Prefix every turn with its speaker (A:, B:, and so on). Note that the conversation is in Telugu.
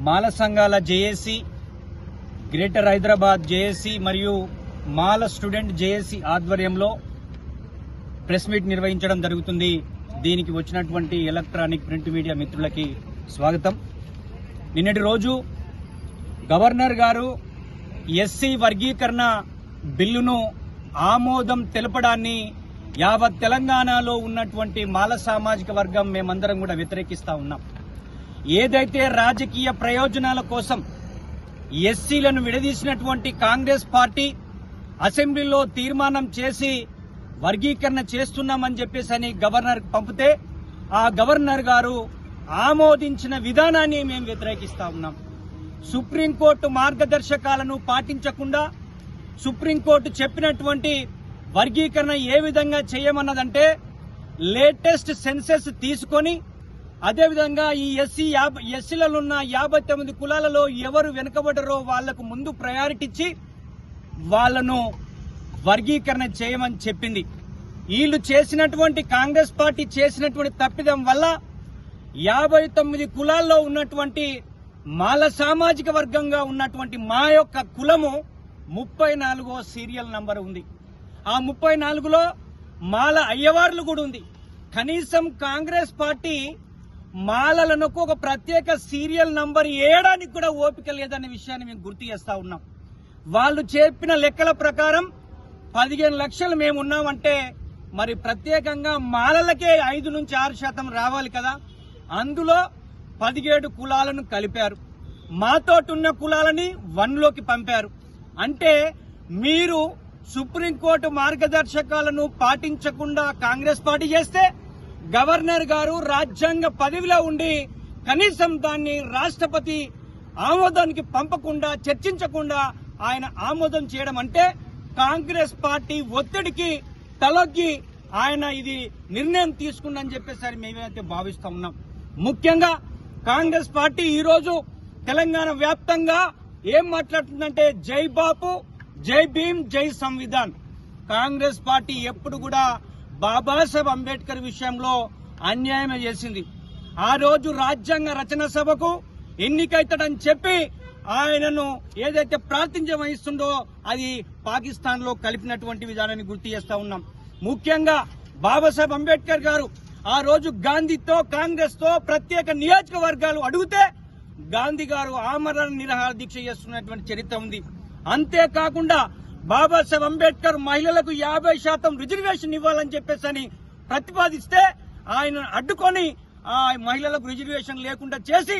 A: మాల సంఘాల జేఏసీ, గ్రేటర్ హైదరాబాద్ జేఏసీ మరియు మాల స్టూడెంట్ జేఏసీ ఆధ్వర్యంలో ప్రెస్ మీట్ నిర్వహించడం జరుగుతుంది. దీనికి వచ్చినటువంటి ఎలక్ట్రానిక్ ప్రింట్ మీడియా మిత్రులకి స్వాగతం. నిన్నటి రోజు గవర్నర్ గారు ఎస్సీ వర్గీకరణ బిల్లును ఆమోదం తెలపడాన్ని యావత్ తెలంగాణలో ఉన్నటువంటి మాల సామాజిక వర్గం మేమందరం కూడా వ్యతిరేకిస్తా ఉన్నాం. ఏదైతే రాజకీయ ప్రయోజనాల కోసం ఎస్సీలను విడదీసినటువంటి కాంగ్రెస్ పార్టీ అసెంబ్లీలో తీర్మానం చేసి వర్గీకరణ చేస్తున్నామని చెప్పేసి గవర్నర్ పంపితే ఆ గవర్నర్ గారు ఆమోదించిన విధానాన్ని మేము వ్యతిరేకిస్తా ఉన్నాం. సుప్రీంకోర్టు మార్గదర్శకాలను పాటించకుండా సుప్రీంకోర్టు చెప్పినటువంటి వర్గీకరణ ఏ విధంగా చేయమన్నదంటే లేటెస్ట్ సెన్సెస్ తీసుకొని అదేవిధంగా ఈ ఎస్సీలలో ఉన్న 59 కులాలలో ఎవరు వెనుకబడరో వాళ్లకు ముందు ప్రయారిటీ ఇచ్చి వాళ్లను వర్గీకరణ చేయమని చెప్పింది. వీళ్ళు చేసినటువంటి కాంగ్రెస్ పార్టీ చేసినటువంటి తప్పిదం వల్ల 59 కులాల్లో ఉన్నటువంటి మాల సామాజిక వర్గంగా ఉన్నటువంటి మా యొక్క కులము 34వ సీరియల్ నంబర్ ఉంది. ఆ 34లో మాల అయ్యవార్లు కూడా ఉంది. కనీసం కాంగ్రెస్ పార్టీ మాలలను ఒక ప్రత్యేక సీరియల్ నంబర్ వేయడానికి కూడా ఓపిక లేదనే విషయాన్ని మేము గుర్తు చేస్తా ఉన్నాం. వాళ్ళు చెప్పిన లెక్కల ప్రకారం 15 లక్షలు మేము ఉన్నామంటే మరి ప్రత్యేకంగా మాలలకే 5 నుంచి 6% రావాలి కదా. అందులో 17 కులాలను కలిపారు. మాతోటున్న కులాలని 1లోకి పంపారు. అంటే మీరు సుప్రీంకోర్టు మార్గదర్శకాలను పాటించకుండా కాంగ్రెస్ పార్టీ చేస్తే గవర్నర్ గారు రాజ్యాంగ పదవిలో ఉండి కనీసం దాన్ని రాష్ట్రపతి ఆమోదానికి పంపకుండా చర్చించకుండా ఆయన ఆమోదం చేయడం అంటే కాంగ్రెస్ పార్టీ ఒత్తిడికి తలొగ్గి ఆయన ఇది నిర్ణయం తీసుకుందని చెప్పేసరి మేమైతే భావిస్తా ఉన్నాం. ముఖ్యంగా కాంగ్రెస్ పార్టీ ఈరోజు తెలంగాణ వ్యాప్తంగా ఏం మాట్లాడుతుందంటే జై బాపు, జై భీమ్, జై సంవిధాన్. కాంగ్రెస్ పార్టీ ఎప్పుడు కూడా బాబాసాహెబ్ అంబేద్కర్ విషయంలో అన్యాయం చేసింది. ఆ రోజు రాజ్యాంగ రచన సభకు ఎన్నికైతాడని చెప్పి ఆయనను ఏదైతే ప్రాతినిధ్యం వహిస్తుందో అది పాకిస్తాన్ లో కలిపినటువంటి విధానాన్ని గుర్తు చేస్తా ఉన్నాం. ముఖ్యంగా బాబాసాహెబ్ అంబేద్కర్ గారు ఆ రోజు గాంధీతో కాంగ్రెస్ తో ప్రత్యేక నియోజకవర్గాలు అడిగితే గాంధీ గారు ఆమరణ నిరాహార దీక్ష చేస్తున్నటువంటి చరిత్ర ఉంది. అంతేకాకుండా బాబాసాహెబ్ అంబేద్కర్ మహిళలకు 50% రిజర్వేషన్ ఇవ్వాలని చెప్పేసి ప్రతిపాదిస్తే ఆయన అడ్డుకొని ఆ మహిళలకు రిజర్వేషన్ లేకుండా చేసి